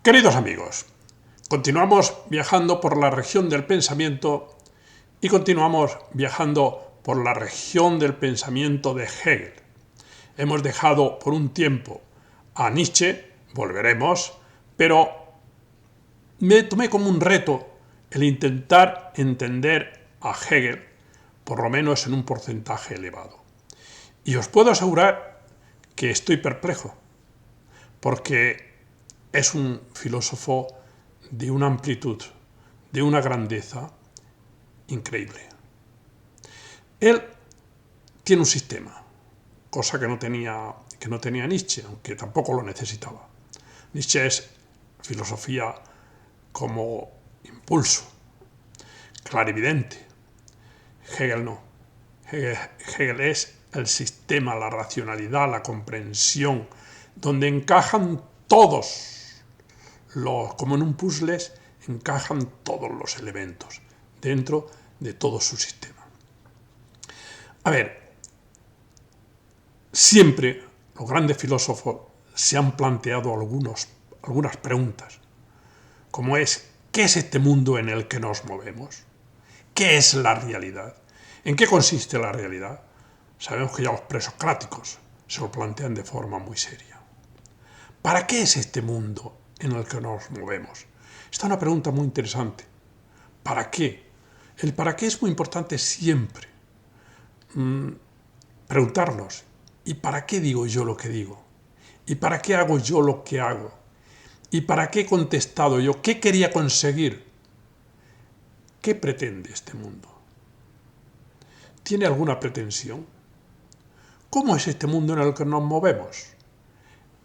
Queridos amigos, continuamos viajando por la región del pensamiento y continuamos viajando por la región del pensamiento de Hegel. Hemos dejado por un tiempo a Nietzsche, volveremos, pero me tomé como un reto el intentar entender a Hegel, por lo menos en un porcentaje elevado. Y os puedo asegurar que estoy perplejo, porque es un filósofo de una amplitud, de una grandeza increíble. Él tiene un sistema, cosa que no tenía Nietzsche, aunque tampoco lo necesitaba. Nietzsche es filosofía como impulso, clarividente. Hegel no. Hegel es el sistema, la racionalidad, la comprensión, donde encajan todos, como en un puzzle, encajan todos los elementos dentro de todo su sistema. A ver, siempre los grandes filósofos se han planteado algunas preguntas, como es, ¿qué es este mundo en el que nos movemos? ¿Qué es la realidad? ¿En qué consiste la realidad? Sabemos que ya los presocráticos se lo plantean de forma muy seria. ¿Para qué es este mundo en el que nos movemos? Esta es una pregunta muy interesante. ¿Para qué? El para qué es muy importante siempre. Preguntarnos, ¿y para qué digo yo lo que digo? ¿Y para qué hago yo lo que hago? ¿Y para qué he contestado yo? ¿Qué quería conseguir? ¿Qué pretende este mundo? ¿Tiene alguna pretensión? ¿Cómo es este mundo en el que nos movemos?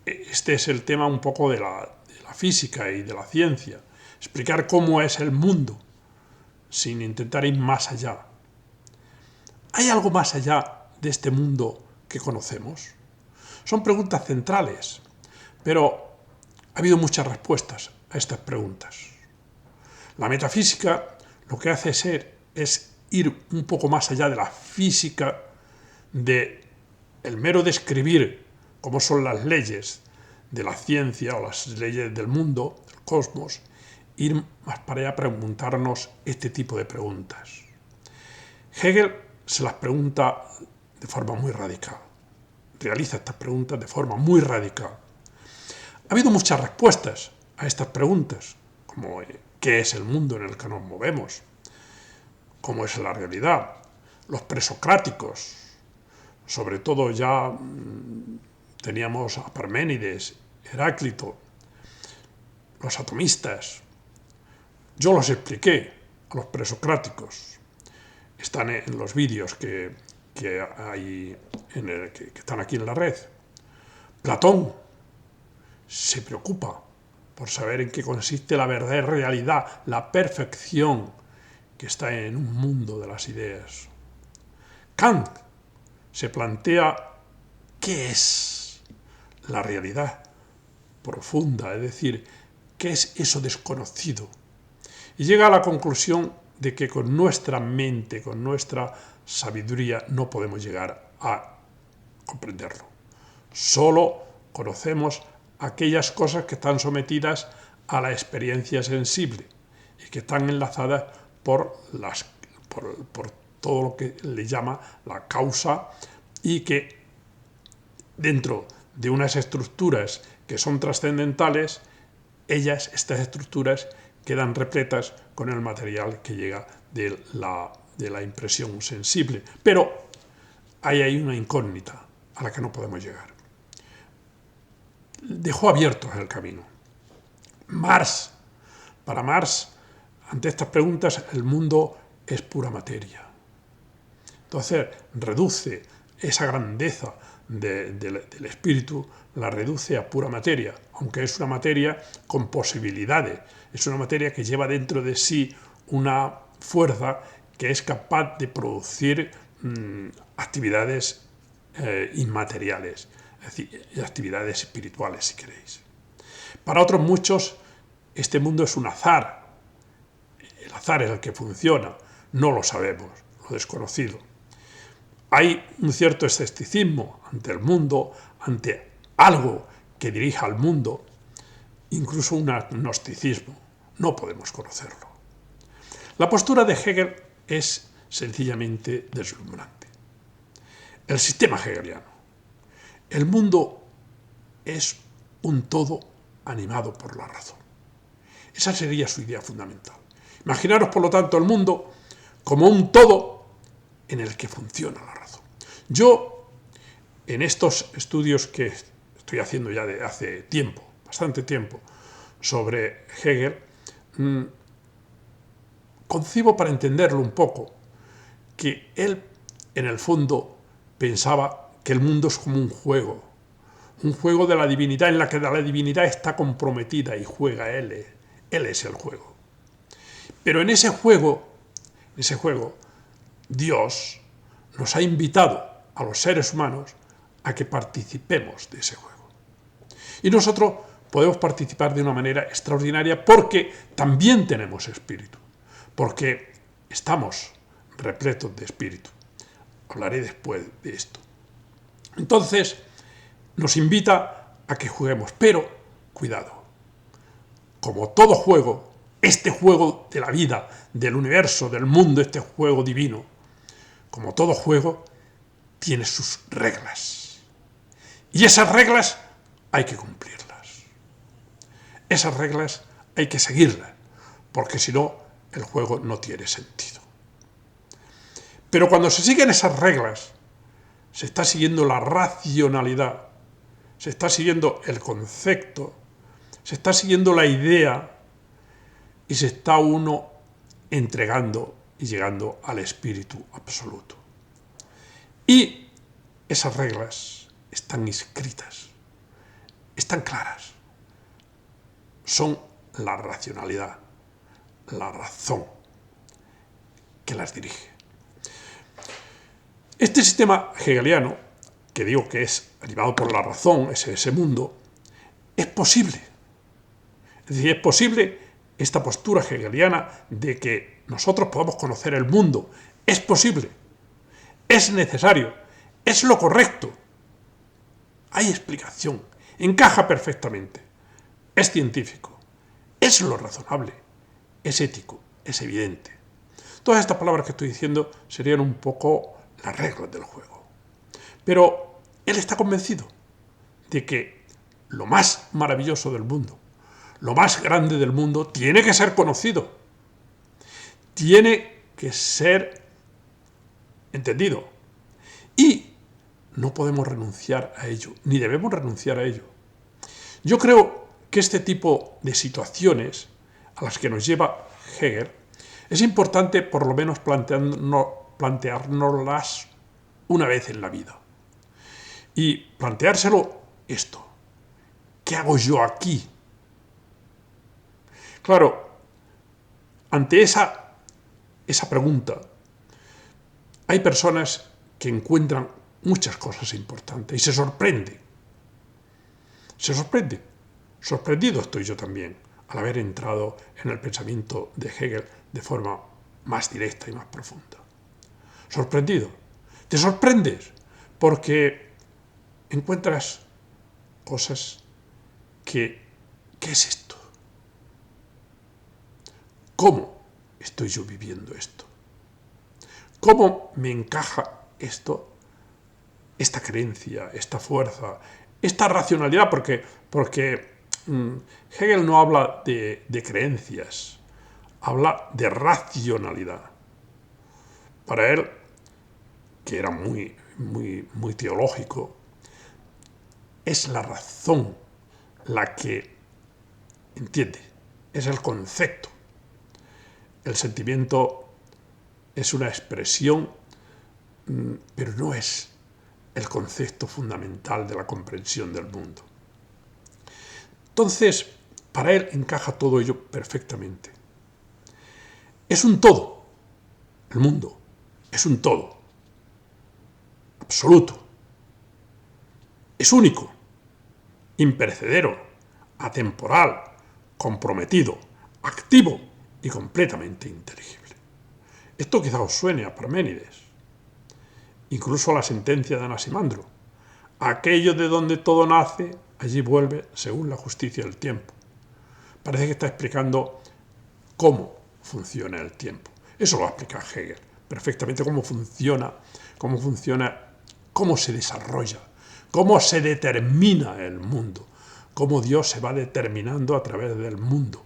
Este es el tema un poco de la física y de la ciencia. Explicar cómo es el mundo, sin intentar ir más allá. ¿Hay algo más allá de este mundo que conocemos? Son preguntas centrales, pero ha habido muchas respuestas a estas preguntas. La metafísica lo que hace es ir un poco más allá de la física, de el mero describir cómo son las leyes de la ciencia o las leyes del mundo, del cosmos, ir más para allá a preguntarnos este tipo de preguntas. Hegel se las pregunta de forma muy radical, realiza estas preguntas de forma muy radical. Ha habido muchas respuestas a estas preguntas, como ¿qué es el mundo en el que nos movemos? ¿Cómo es la realidad? Los presocráticos, sobre todo ya teníamos a Parménides, Heráclito, los atomistas. Yo los expliqué a los presocráticos. Están en los vídeos que hay que están aquí en la red. Platón se preocupa por saber en qué consiste la verdadera realidad, la perfección que está en un mundo de las ideas. Kant se plantea qué es la realidad profunda, es decir, qué es eso desconocido. Y llega a la conclusión de que con nuestra mente, con nuestra sabiduría, no podemos llegar a comprenderlo. Solo conocemos aquellas cosas que están sometidas a la experiencia sensible y que están enlazadas por todo lo que le llama la causa, y que dentro de unas estructuras que son trascendentales, estas estructuras, quedan repletas con el material que llega de la impresión sensible. Pero ahí hay una incógnita a la que no podemos llegar. Dejó abierto el camino. Para Marx, ante estas preguntas, el mundo es pura materia. Entonces, reduce esa grandeza del espíritu, la reduce a pura materia, aunque es una materia con posibilidades, es una materia que lleva dentro de sí una fuerza que es capaz de producir actividades inmateriales, es decir, actividades espirituales, si queréis. Para otros muchos, este mundo es un azar. El azar es el que funciona, no lo sabemos, lo desconocido. Hay un cierto escepticismo ante el mundo, ante algo que dirija al mundo, incluso un agnosticismo. No podemos conocerlo. La postura de Hegel es sencillamente deslumbrante. El sistema hegeliano. El mundo es un todo animado por la razón. Esa sería su idea fundamental. Imaginaros, por lo tanto, el mundo como un todo en el que funciona la razón. Yo, en estos estudios que estoy haciendo ya de hace tiempo, bastante tiempo, sobre Hegel, concibo, para entenderlo un poco, que él, en el fondo, pensaba que el mundo es como un juego de la divinidad en la que la divinidad está comprometida y juega él es el juego. Pero en ese juego, Dios nos ha invitado a los seres humanos a que participemos de ese juego. Y nosotros podemos participar de una manera extraordinaria porque también tenemos espíritu, porque estamos repletos de espíritu. Hablaré después de esto. Entonces, nos invita a que juguemos, pero cuidado. Como todo juego, este juego de la vida, del universo, del mundo, este juego divino, como todo juego, tiene sus reglas. Y esas reglas hay que cumplirlas. Esas reglas hay que seguirlas, porque si no, el juego no tiene sentido. Pero cuando se siguen esas reglas, se está siguiendo la racionalidad, se está siguiendo el concepto, se está siguiendo la idea y se está uno entregando y llegando al espíritu absoluto. Y esas reglas están escritas, están claras, son la racionalidad, la razón que las dirige. Este sistema hegeliano, que digo que es animado por la razón, ese mundo, es posible. Es decir, es posible esta postura hegeliana de que nosotros podamos conocer el mundo. Es posible, es necesario, es lo correcto. Hay explicación, encaja perfectamente, es científico, es lo razonable, es ético, es evidente. Todas estas palabras que estoy diciendo serían un poco las reglas del juego. Pero él está convencido de que lo más maravilloso del mundo, lo más grande del mundo, tiene que ser conocido. Tiene que ser entendido. Y no podemos renunciar a ello, ni debemos renunciar a ello. Yo creo que este tipo de situaciones a las que nos lleva Hegel es importante por lo menos planteárnoslas una vez en la vida. Y planteárselo esto. ¿Qué hago yo aquí? Claro, ante esa pregunta, hay personas que encuentran muchas cosas importantes y se sorprenden. Se sorprende. Sorprendido estoy yo también al haber entrado en el pensamiento de Hegel de forma más directa y más profunda. Sorprendido. Te sorprendes porque encuentras cosas que... ¿Qué es esto? ¿Cómo estoy yo viviendo esto? ¿Cómo me encaja esto, esta creencia, esta fuerza, esta racionalidad? Porque Hegel no habla de creencias, habla de racionalidad. Para él, que era muy teológico, es la razón la que entiende, es el concepto. El sentimiento es una expresión, pero no es el concepto fundamental de la comprensión del mundo. Entonces, para él encaja todo ello perfectamente. Es un todo, el mundo, es un todo, absoluto, es único, imperecedero, atemporal, comprometido, activo y completamente inteligible. Esto quizá os suene a Parménides, incluso a la sentencia de Anaximandro. Aquello de donde todo nace, allí vuelve según la justicia del tiempo. parece que está explicando cómo funciona el tiempo. Eso lo explica Hegel perfectamente, cómo funciona, cómo se desarrolla, cómo se determina el mundo, cómo Dios se va determinando a través del mundo,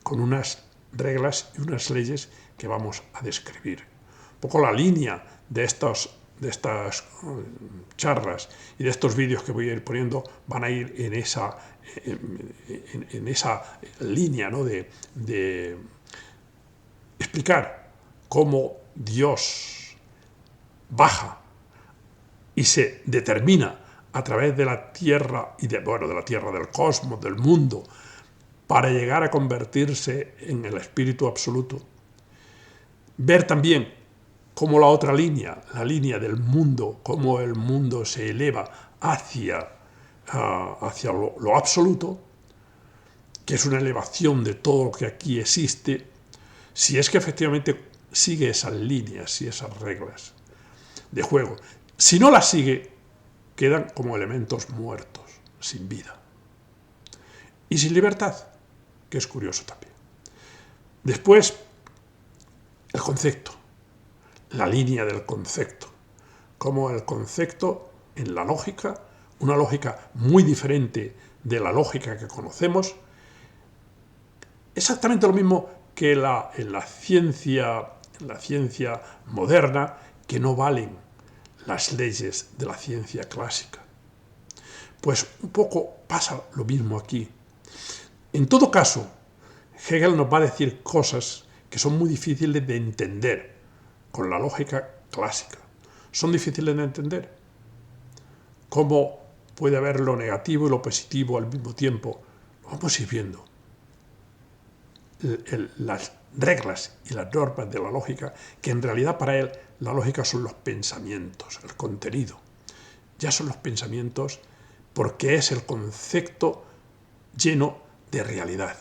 con unas reglas y unas leyes que vamos a describir. Un poco la línea de estas charlas y de estos vídeos que voy a ir poniendo van a ir en esa línea, ¿no? de explicar cómo Dios baja y se determina a través de la tierra y de la tierra, del cosmos, del mundo, para llegar a convertirse en el espíritu absoluto. Ver también cómo la otra línea, la línea del mundo, cómo el mundo se eleva hacia lo absoluto, que es una elevación de todo lo que aquí existe, si es que efectivamente sigue esas líneas y esas reglas de juego. Si no las sigue, quedan como elementos muertos, sin vida. Y sin libertad, que es curioso también. Después, el concepto, la línea del concepto. Como el concepto en la lógica, una lógica muy diferente de la lógica que conocemos, exactamente lo mismo que en la ciencia moderna, que no valen las leyes de la ciencia clásica. Pues un poco pasa lo mismo aquí. En todo caso, Hegel nos va a decir cosas que son muy difíciles de entender con la lógica clásica. Son difíciles de entender. ¿Cómo puede haber lo negativo y lo positivo al mismo tiempo? Lo vamos a ir viendo. Las reglas y las normas de la lógica, que en realidad para él la lógica son los pensamientos, el contenido. Ya son los pensamientos porque es el concepto lleno de realidad.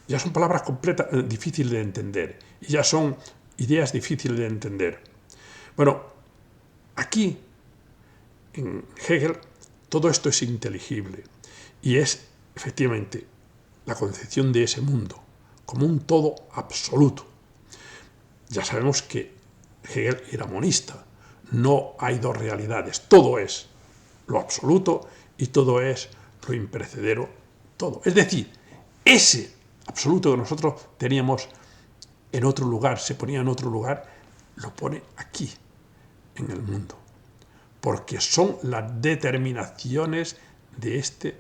Ya son palabras difíciles de entender y ya son ideas difíciles de entender. Bueno, aquí en Hegel todo esto es inteligible y es efectivamente la concepción de ese mundo como un todo absoluto. Ya sabemos que Hegel era monista, no hay dos realidades, todo es lo absoluto y todo es lo imperecedero, todo. Es decir, ese absoluto que nosotros teníamos en otro lugar, se ponía en otro lugar, lo pone aquí, en el mundo, porque son las determinaciones de este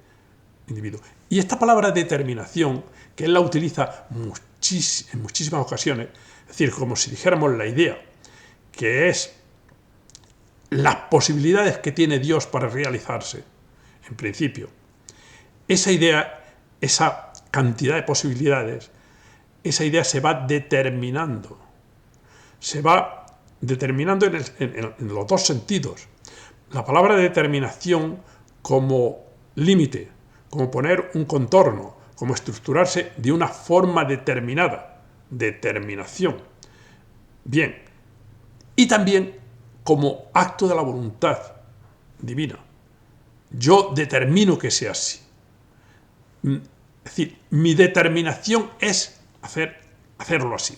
individuo. Y esta palabra determinación, que él la utiliza en muchísimas ocasiones, es decir, como si dijéramos la idea, que es las posibilidades que tiene Dios para realizarse, en principio. Esa idea, esa cantidad de posibilidades, esa idea se va determinando. Se va determinando en los dos sentidos. La palabra determinación como límite, como poner un contorno, como estructurarse de una forma determinada, determinación. Bien, y también como acto de la voluntad divina. Yo determino que sea así. Es decir, mi determinación es hacerlo así.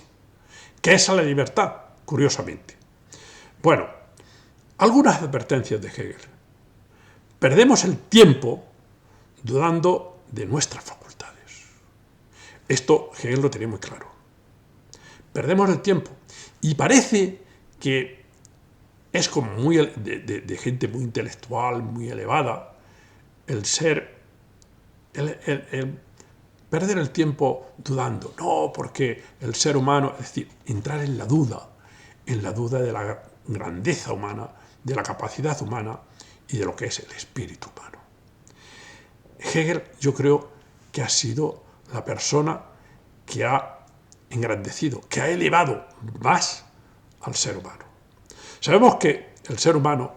Que esa es la libertad, curiosamente. Bueno, algunas advertencias de Hegel. Perdemos el tiempo dudando de nuestras facultades. Esto Hegel lo tenía muy claro. Perdemos el tiempo. Y parece que es como muy de gente muy intelectual, muy elevada, el perder el tiempo dudando. No, porque el ser humano, es decir, entrar en la duda de la grandeza humana, de la capacidad humana y de lo que es el espíritu humano. Hegel, yo creo que ha sido la persona que ha engrandecido, que ha elevado más al ser humano. Sabemos que el ser humano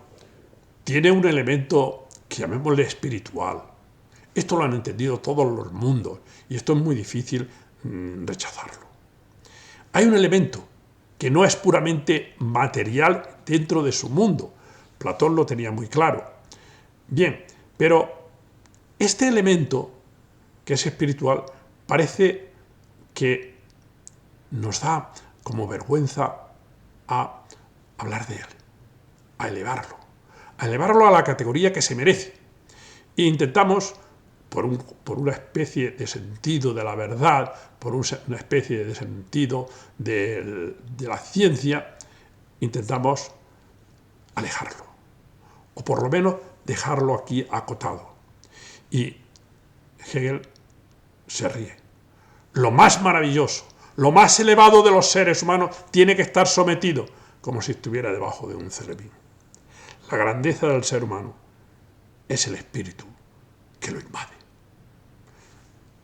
tiene un elemento que llamémosle espiritual. Esto lo han entendido todos los mundos y esto es muy difícil rechazarlo. Hay un elemento que no es puramente material dentro de su mundo. Platón lo tenía muy claro. Bien, pero este elemento que es espiritual, parece que nos da como vergüenza a hablar de él, a elevarlo a la categoría que se merece. E intentamos, por una especie de sentido de la verdad, por una especie de sentido de la ciencia, intentamos alejarlo, o por lo menos dejarlo aquí acotado. Y Hegel se ríe. Lo más maravilloso, lo más elevado de los seres humanos tiene que estar sometido, como si estuviera debajo de un ceremín. La grandeza del ser humano es el espíritu que lo invade.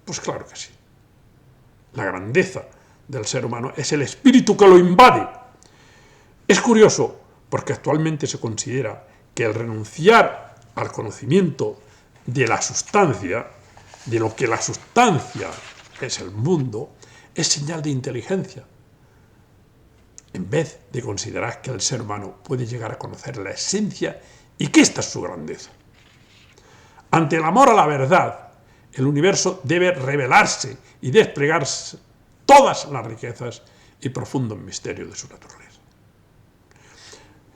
Pues claro que sí. La grandeza del ser humano es el espíritu que lo invade. Es curioso, porque actualmente se considera que el renunciar al conocimiento de la sustancia, de lo que la sustancia es el mundo, es señal de inteligencia, en vez de considerar que el ser humano puede llegar a conocer la esencia y que esta es su grandeza. Ante el amor a la verdad, el universo debe revelarse y desplegarse todas las riquezas y profundos misterios de su naturaleza.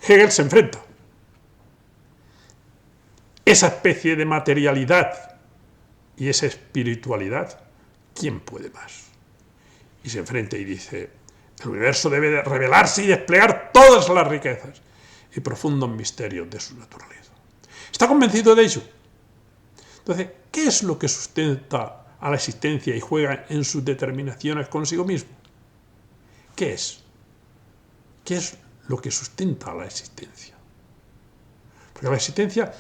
Hegel se enfrenta esa especie de materialidad y esa espiritualidad. ¿Quién puede más? Y se enfrenta y dice: el universo debe revelarse y desplegar todas las riquezas y profundos misterios de su naturaleza. ¿Está convencido de ello? Entonces, ¿qué es lo que sustenta a la existencia y juega en sus determinaciones consigo mismo? ¿Qué es? ¿Qué es lo que sustenta a la existencia? Porque la existencia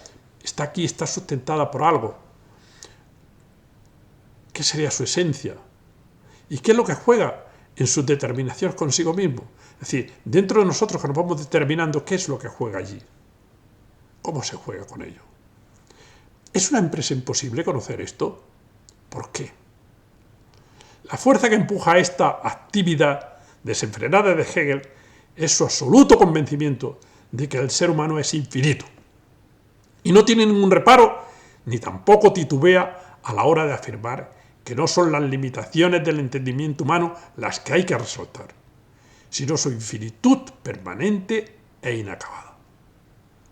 está aquí, está sustentada por algo. ¿Qué sería su esencia? ¿Y qué es lo que juega en sus determinaciones consigo mismo? Es decir, dentro de nosotros que nos vamos determinando qué es lo que juega allí. ¿Cómo se juega con ello? ¿Es una empresa imposible conocer esto? ¿Por qué? La fuerza que empuja esta actividad desenfrenada de Hegel es su absoluto convencimiento de que el ser humano es infinito. Y no tiene ningún reparo, ni tampoco titubea a la hora de afirmar que no son las limitaciones del entendimiento humano las que hay que resaltar, sino su infinitud permanente e inacabada.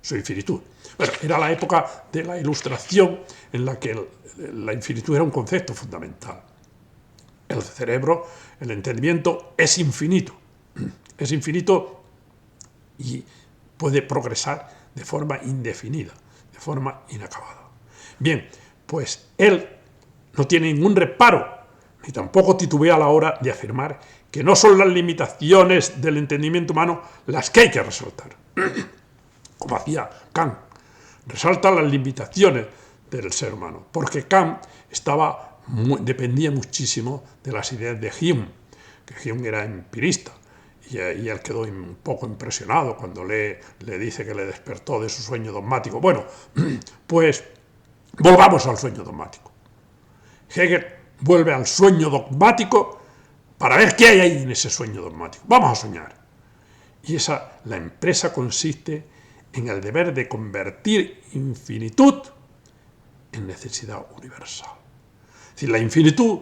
Su infinitud. Bueno, era la época de la Ilustración en la que la infinitud era un concepto fundamental. El cerebro, el entendimiento, es infinito. Es infinito y puede progresar de forma indefinida, de forma inacabada. Bien, pues él no tiene ningún reparo, ni tampoco titubea a la hora de afirmar que no son las limitaciones del entendimiento humano las que hay que resaltar. Como hacía Kant, resalta las limitaciones del ser humano, porque Kant dependía muchísimo de las ideas de Hume, que Hume era empirista, y él quedó un poco impresionado cuando le dice que le despertó de su sueño dogmático. Bueno, pues volvamos al sueño dogmático. Hegel vuelve al sueño dogmático para ver qué hay ahí en ese sueño dogmático. Vamos a soñar. Y la empresa consiste en el deber de convertir infinitud en necesidad universal. Es decir, la infinitud,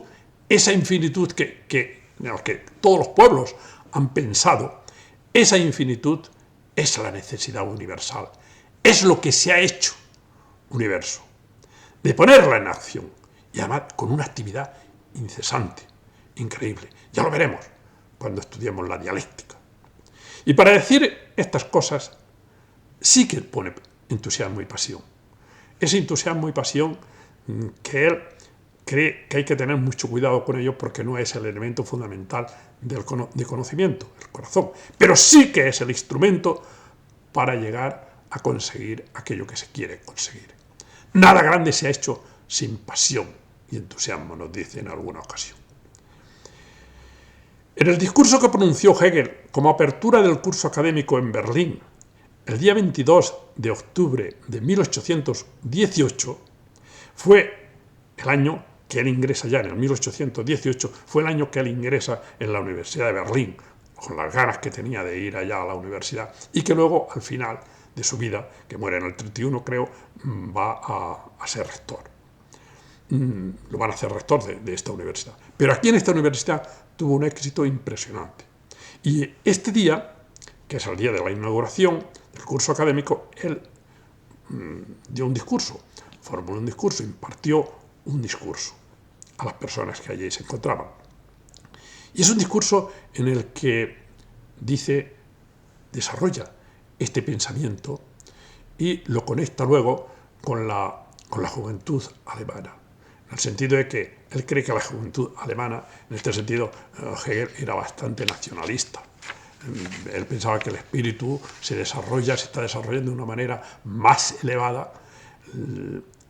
esa infinitud en la que todos los pueblos han pensado, esa infinitud es la necesidad universal. Es lo que se ha hecho universo. De ponerla en acción. Y además con una actividad incesante, increíble. Ya lo veremos cuando estudiemos la dialéctica. Y para decir estas cosas sí que pone entusiasmo y pasión. Ese entusiasmo y pasión que él cree que hay que tener mucho cuidado con ello porque no es el elemento fundamental de conocimiento, el corazón, pero sí que es el instrumento para llegar a conseguir aquello que se quiere conseguir. Nada grande se ha hecho sin pasión y entusiasmo, nos dice en alguna ocasión. En el discurso que pronunció Hegel como apertura del curso académico en Berlín, el día 22 de octubre de 1818, fue el año que él ingresa ya, en el 1818, fue el año que él ingresa en la Universidad de Berlín, con las ganas que tenía de ir allá a la universidad, y que luego, al final de su vida, que muere en el 31 creo, va a ser rector. lo van a hacer rector de esta universidad. Pero aquí en esta universidad tuvo un éxito impresionante. Y este día, que es el día de la inauguración del curso académico, él dio un discurso, formuló un discurso, impartió un discurso a las personas que allí se encontraban. Y es un discurso en el que desarrolla este pensamiento y lo conecta luego con la juventud alemana, en el sentido de que él cree que la juventud alemana, en este sentido, Hegel era bastante nacionalista. Él pensaba que el espíritu se está desarrollando de una manera más elevada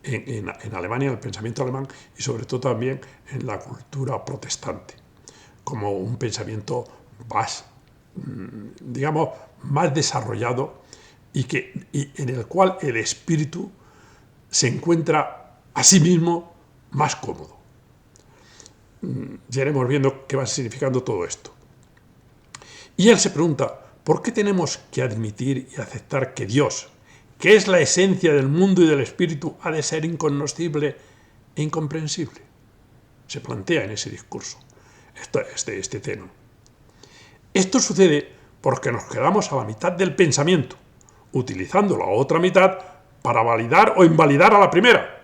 en Alemania, en el pensamiento alemán, y sobre todo también en la cultura protestante, como un pensamiento más, digamos, más desarrollado y en el cual el espíritu se encuentra a sí mismo más cómodo. Ya iremos viendo qué va significando todo esto. Y él se pregunta, ¿por qué tenemos que admitir y aceptar que Dios, que es la esencia del mundo y del espíritu, ha de ser incognoscible e incomprensible? Se plantea en ese discurso este tema. Esto sucede porque nos quedamos a la mitad del pensamiento, utilizando la otra mitad para validar o invalidar a la primera.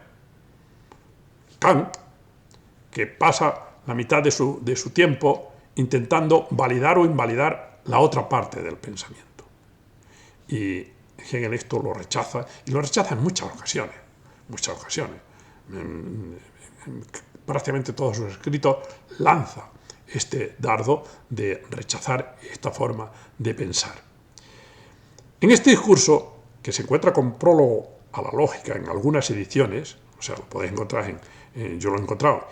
Kant, que pasa la mitad de su tiempo intentando validar o invalidar la otra parte del pensamiento. Y Hegel esto lo rechaza, y lo rechaza en muchas ocasiones. Prácticamente todos sus escritos lanza este dardo de rechazar esta forma de pensar. En este discurso, que se encuentra con prólogo a la lógica en algunas ediciones, o sea, lo podéis encontrar yo lo he encontrado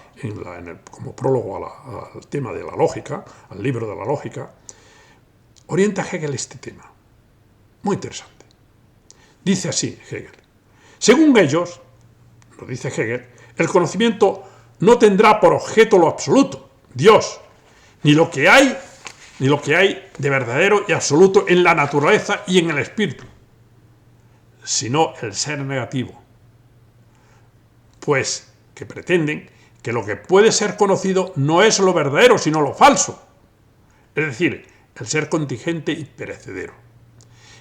como prólogo al tema de la lógica, al libro de la lógica, orienta Hegel este tema. Muy interesante. Dice así Hegel: según ellos, lo dice Hegel, el conocimiento no tendrá por objeto lo absoluto, Dios, ni lo que hay de verdadero y absoluto en la naturaleza y en el espíritu, sino el ser negativo, pues que pretenden que lo que puede ser conocido no es lo verdadero, sino lo falso, es decir, el ser contingente y perecedero,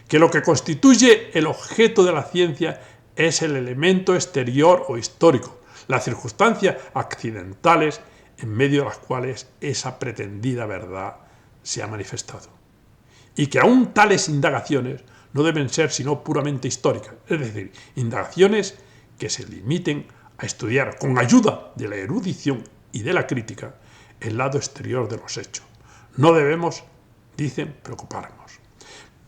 que lo que constituye el objeto de la ciencia es el elemento exterior o histórico, las circunstancias accidentales en medio de las cuales esa pretendida verdad se ha manifestado, y que aún tales indagaciones no deben ser sino puramente históricas, es decir, indagaciones que se limiten a estudiar con ayuda de la erudición y de la crítica el lado exterior de los hechos. No debemos, dicen, preocuparnos.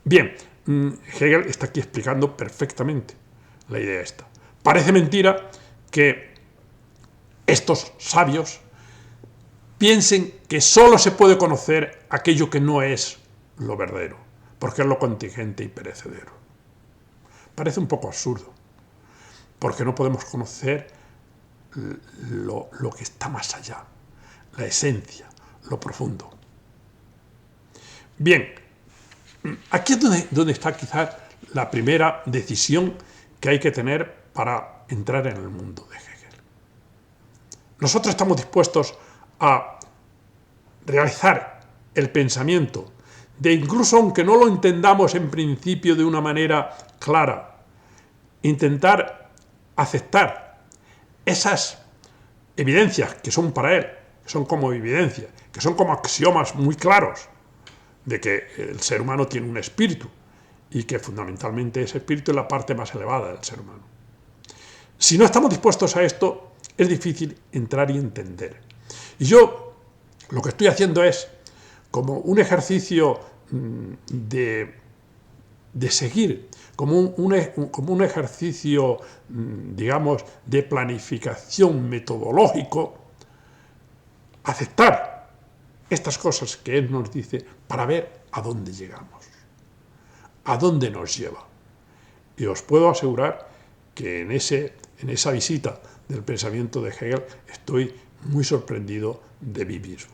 Bien, Hegel está aquí explicando perfectamente la idea esta. Parece mentira que estos sabios piensen que solo se puede conocer aquello que no es lo verdadero, porque es lo contingente y perecedero. Parece un poco absurdo, porque no podemos conocer lo que está más allá, la esencia, lo profundo. Bien, aquí es donde está quizás la primera decisión que hay que tener para entrar en el mundo de Hegel. Nosotros estamos dispuestos a realizar el pensamiento de, incluso aunque no lo entendamos en principio de una manera clara, intentar aceptar esas evidencias que son para él, que son como evidencias, que son como axiomas muy claros de que el ser humano tiene un espíritu y que fundamentalmente ese espíritu es la parte más elevada del ser humano. Si no estamos dispuestos a esto, es difícil entrar y entender. Y yo lo que estoy haciendo es como un ejercicio de seguir, como un ejercicio, digamos, de planificación metodológico, aceptar estas cosas que él nos dice para ver a dónde llegamos, a dónde nos lleva. Y os puedo asegurar que en esa visita del pensamiento de Hegel estoy muy sorprendido de mí mismo.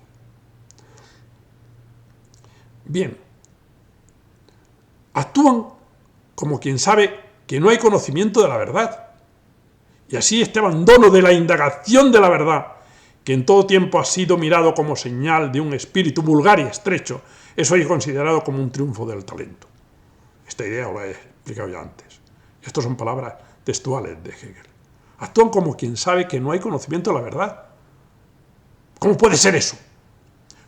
Bien, actúan como quien sabe que no hay conocimiento de la verdad Y así este abandono de la indagación de la verdad, que en todo tiempo ha sido mirado como señal de un espíritu vulgar y estrecho, es hoy considerado como un triunfo del talento. Esta idea os la he explicado ya antes. Estas son palabras textuales de Hegel. Actúan como quien sabe que no hay conocimiento de la verdad. ¿Cómo puede ser eso?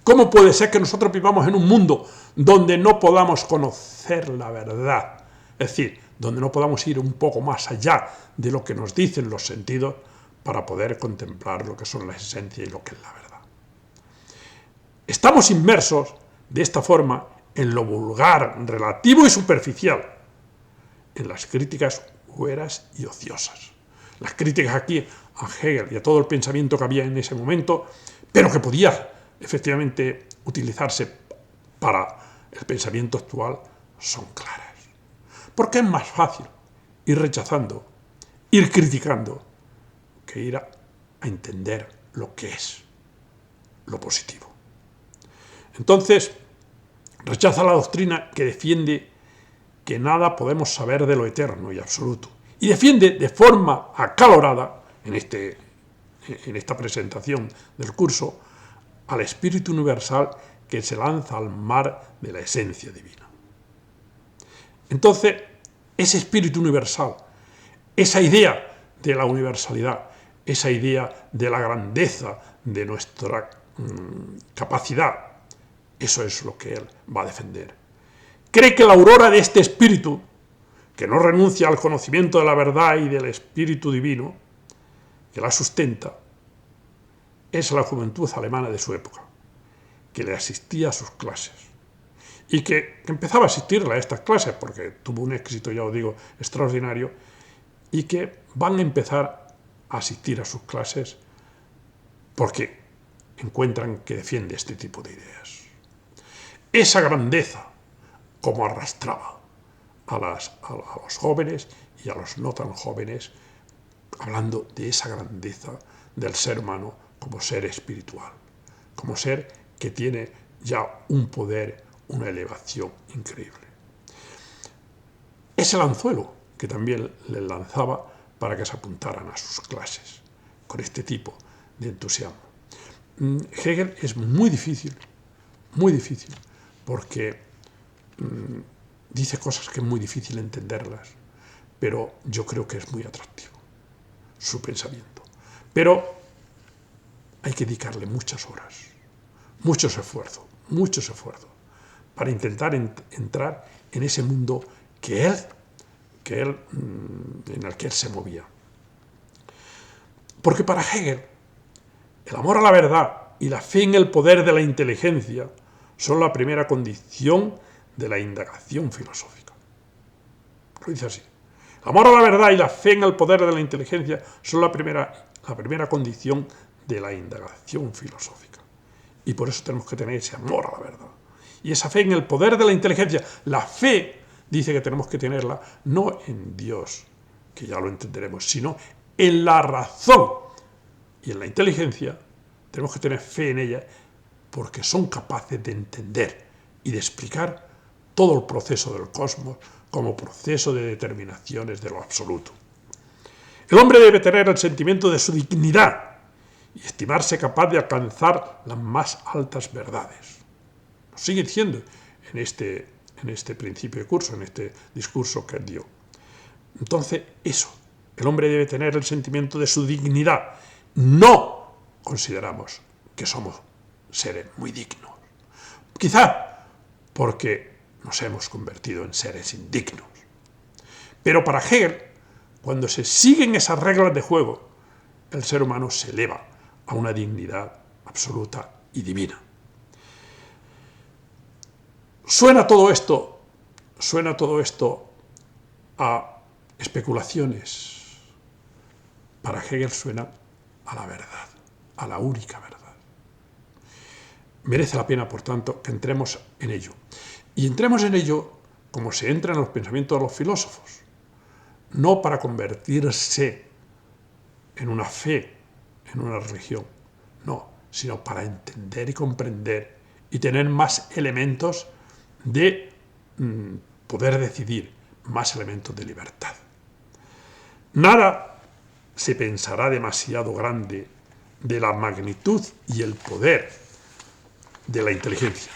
¿Cómo puede ser que nosotros vivamos en un mundo donde no podamos conocer la verdad? Es decir, donde no podamos ir un poco más allá de lo que nos dicen los sentidos para poder contemplar lo que son las esencias y lo que es la verdad. Estamos inmersos, de esta forma, en lo vulgar, relativo y superficial, en las críticas hueras y ociosas. Las críticas aquí a Hegel y a todo el pensamiento que había en ese momento, pero que podía efectivamente utilizarse para el pensamiento actual, son claras. Porque es más fácil ir rechazando, ir criticando, que ir a entender lo que es lo positivo. Entonces, rechaza la doctrina que defiende que nada podemos saber de lo eterno y absoluto, y defiende de forma acalorada, en esta presentación del curso, al espíritu universal que se lanza al mar de la esencia divina. Entonces, ese espíritu universal, esa idea de la universalidad, esa idea de la grandeza de nuestra capacidad, eso es lo que él va a defender. Cree que la aurora de este espíritu, que no renuncia al conocimiento de la verdad y del espíritu divino, que la sustenta, es la juventud alemana de su época, que le asistía a sus clases y que empezaba a asistirle a estas clases porque tuvo un éxito, ya os digo, extraordinario, y que van a empezar a asistir a sus clases porque encuentran que defiende este tipo de ideas. Esa grandeza, como arrastraba a los jóvenes y a los no tan jóvenes, hablando de esa grandeza del ser humano como ser espiritual, como ser que tiene ya un poder, una elevación increíble. Ese anzuelo que también le lanzaba para que se apuntaran a sus clases, con este tipo de entusiasmo. Hegel es muy difícil, porque dice cosas que es muy difícil entenderlas, pero yo creo que es muy atractivo su pensamiento. Pero hay que dedicarle muchas horas, muchos esfuerzos, para intentar entrar en ese mundo en el que él se movía. Porque para Hegel, el amor a la verdad y la fe en el poder de la inteligencia son la primera condición de la indagación filosófica. Lo dice así. El amor a la verdad y la fe en el poder de la inteligencia son la primera condición de la indagación filosófica. Y por eso tenemos que tener ese amor a la verdad. Y esa fe en el poder de la inteligencia. La fe, dice que tenemos que tenerla no en Dios, que ya lo entenderemos, sino en la razón y en la inteligencia. Tenemos que tener fe en ella porque son capaces de entender y de explicar todo el proceso del cosmos como proceso de determinaciones de lo absoluto. El hombre debe tener el sentimiento de su dignidad y estimarse capaz de alcanzar las más altas verdades. Lo sigue diciendo en este principio de curso, en este discurso que él dio. Entonces, eso, el hombre debe tener el sentimiento de su dignidad. No consideramos que somos seres muy dignos. Quizá porque nos hemos convertido en seres indignos. Pero para Hegel, cuando se siguen esas reglas de juego, el ser humano se eleva a una dignidad absoluta y divina. Suena todo esto a especulaciones. Para Hegel suena a la verdad, a la única verdad. Merece la pena, por tanto, que entremos en ello. Y entremos en ello como se entra en los pensamientos de los filósofos, no para convertirse en una fe, en una religión, no, sino para entender y comprender y tener más elementos de poder decidir, más elementos de libertad. Nada se pensará demasiado grande de la magnitud y el poder de la inteligencia.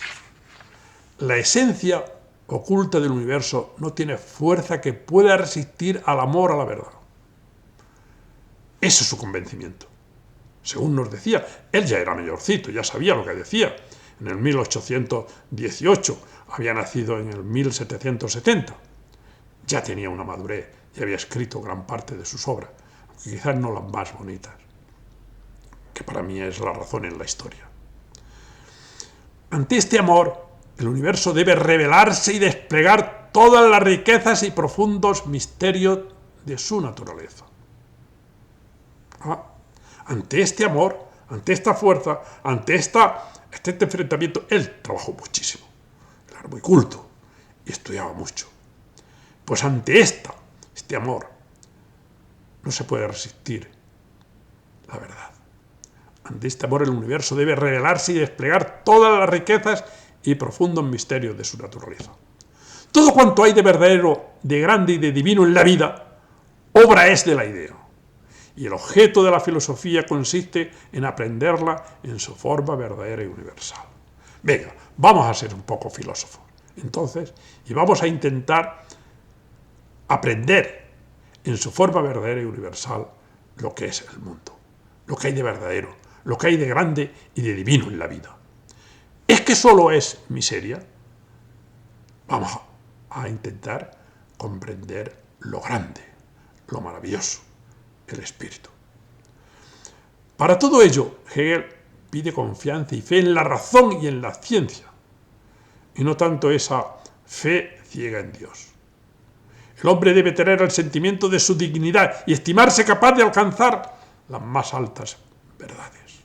La esencia oculta del universo no tiene fuerza que pueda resistir al amor a la verdad. Ese es su convencimiento. Según nos decía, él ya era mayorcito, ya sabía lo que decía. En el 1818, había nacido en el 1770. Ya tenía una madurez y había escrito gran parte de sus obras, aunque quizás no las más bonitas, que para mí es la razón en la historia. Ante este amor, el universo debe revelarse y desplegar todas las riquezas y profundos misterios de su naturaleza. Ante este amor, ante esta fuerza, ante este enfrentamiento, él trabajó muchísimo. Él era muy culto y estudiaba mucho. Pues ante este amor, no se puede resistir la verdad. Ante este amor, el universo debe revelarse y desplegar todas las riquezas y profundos misterios de su naturaleza. Todo cuanto hay de verdadero, de grande y de divino en la vida, obra es de la idea. Y el objeto de la filosofía consiste en aprenderla en su forma verdadera y universal. Venga, vamos a ser un poco filósofos. Entonces, y vamos a intentar aprender en su forma verdadera y universal lo que es el mundo, lo que hay de verdadero, lo que hay de grande y de divino en la vida. ¿Es que solo es miseria? Vamos a intentar comprender lo grande, lo maravilloso, el espíritu. Para todo ello, Hegel pide confianza y fe en la razón y en la ciencia, y no tanto esa fe ciega en Dios. El hombre debe tener el sentimiento de su dignidad y estimarse capaz de alcanzar las más altas verdades.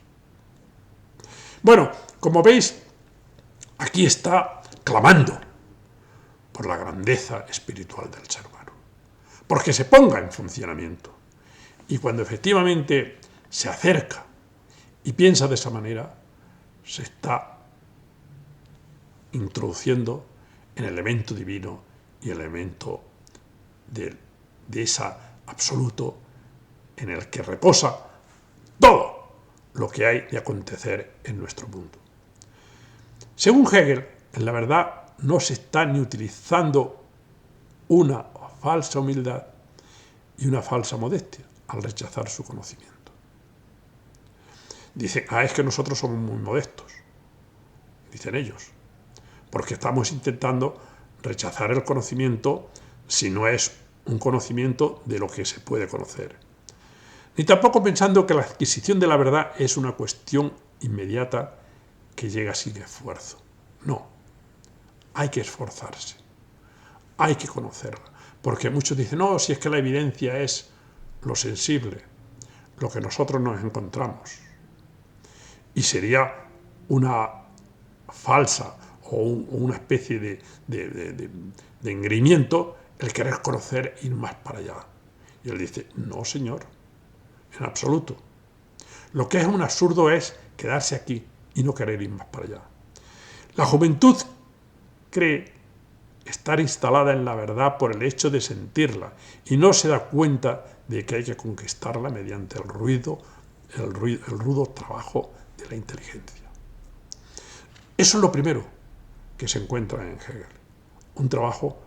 Bueno, como veis, aquí está clamando por la grandeza espiritual del ser humano, porque se ponga en funcionamiento. Y cuando efectivamente se acerca y piensa de esa manera, se está introduciendo en el elemento divino y el elemento de ese absoluto en el que reposa todo lo que hay de acontecer en nuestro mundo. Según Hegel, en la verdad no se está ni utilizando una falsa humildad y una falsa modestia al rechazar su conocimiento. Dicen, es que nosotros somos muy modestos, dicen ellos, porque estamos intentando rechazar el conocimiento si no es un conocimiento de lo que se puede conocer. Ni tampoco pensando que la adquisición de la verdad es una cuestión inmediata que llega sin esfuerzo. No, hay que esforzarse, hay que conocerla, porque muchos dicen, no, si es que la evidencia es lo sensible, lo que nosotros nos encontramos. Y sería una falsa o una especie de engreimiento el querer conocer e ir más para allá. Y él dice, no señor, en absoluto. Lo que es un absurdo es quedarse aquí y no querer ir más para allá. La juventud cree estar instalada en la verdad por el hecho de sentirla y no se da cuenta de que hay que conquistarla mediante el rudo trabajo de la inteligencia. Eso es lo primero que se encuentra en Hegel. Un trabajo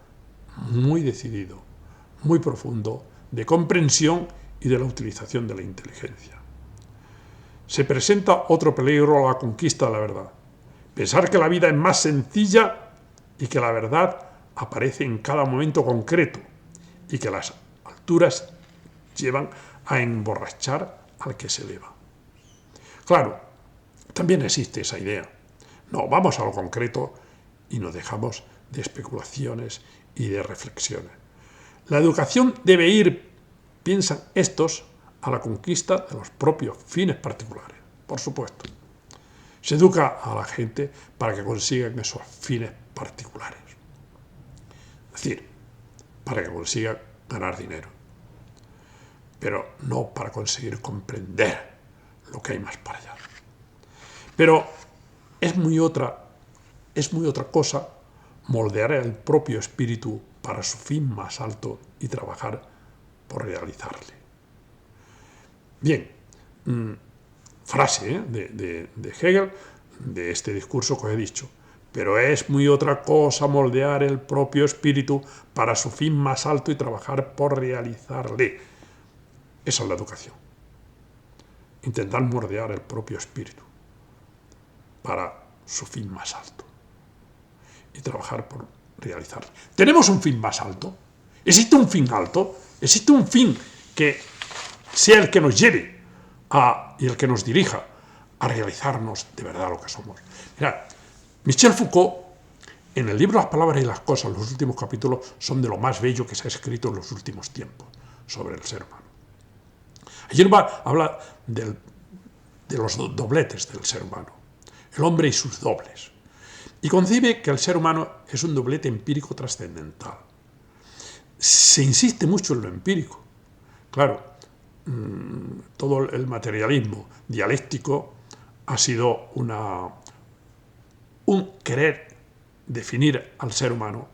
muy decidido, muy profundo, de comprensión y de la utilización de la inteligencia. Se presenta otro peligro a la conquista de la verdad. Pensar que la vida es más sencilla y que la verdad aparece en cada momento concreto y que las alturas llevan a emborrachar al que se eleva. Claro, también existe esa idea. No, vamos a lo concreto y nos dejamos de especulaciones y de reflexiones. La educación debe ir, piensan estos, a la conquista de los propios fines particulares, por supuesto. Se educa a la gente para que consigan esos fines particulares. Es decir, para que consigan ganar dinero. Pero no para conseguir comprender lo que hay más para allá. Pero es muy otra cosa moldear el propio espíritu para su fin más alto y trabajar por realizarle. Bien, frase de Hegel, de este discurso que os he dicho. Pero es muy otra cosa moldear el propio espíritu para su fin más alto y trabajar por realizarle. Esa es la educación. Intentar moldear el propio espíritu para su fin más alto y trabajar por realizarle. ¿Tenemos un fin más alto? ¿Existe un fin alto? ¿Existe un fin que sea el que nos lleve y el que nos dirija a realizarnos de verdad lo que somos? Mirad, Michel Foucault, en el libro Las palabras y las cosas, los últimos capítulos son de lo más bello que se ha escrito en los últimos tiempos sobre el ser humano. Allí habla de los dobletes del ser humano, el hombre y sus dobles, y concibe que el ser humano es un doblete empírico trascendental. Se insiste mucho en lo empírico. Claro, todo el materialismo dialéctico ha sido un querer definir al ser humano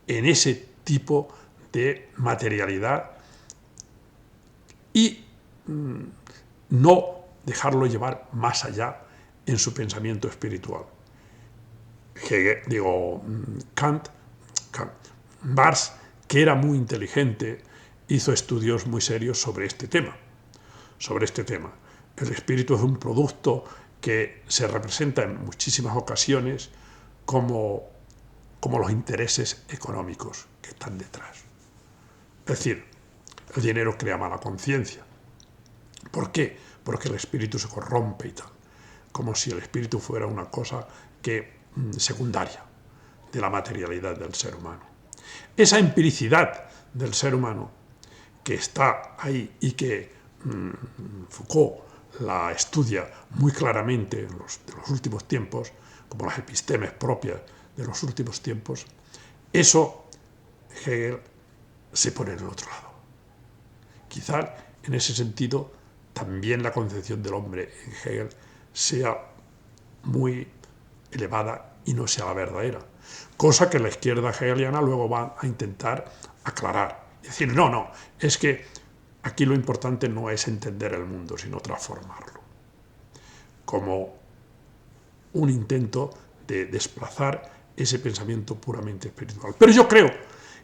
en ese tipo de materialidad y no dejarlo llevar más allá en su pensamiento espiritual. Marx, que era muy inteligente, hizo estudios muy serios sobre este tema. El espíritu es un producto que se representa en muchísimas ocasiones como los intereses económicos que están detrás. Es decir, el dinero crea mala conciencia. ¿Por qué? Porque el espíritu se corrompe y tal, como si el espíritu fuera una cosa secundaria de la materialidad del ser humano. Esa empiricidad del ser humano que está ahí y que Foucault la estudia muy claramente de los últimos tiempos, como las epistemes propias de los últimos tiempos, eso Hegel se pone en el otro lado. Quizá en ese sentido también la concepción del hombre en Hegel sea muy elevada y no sea la verdadera, cosa que la izquierda hegeliana luego va a intentar aclarar. Es decir, no, es que aquí lo importante no es entender el mundo, sino transformarlo, como un intento de desplazar ese pensamiento puramente espiritual. Pero yo creo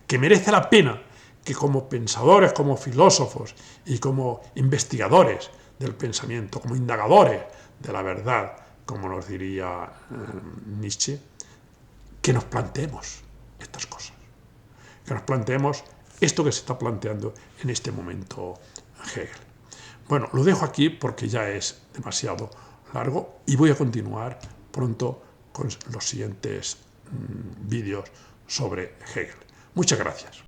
que merece la pena que como pensadores, como filósofos y como investigadores del pensamiento, como indagadores de la verdad, como nos diría Nietzsche, que nos planteemos estas cosas, que nos planteemos esto que se está planteando en este momento Hegel. Bueno, lo dejo aquí porque ya es demasiado largo y voy a continuar pronto con los siguientes vídeos sobre Hegel. Muchas gracias.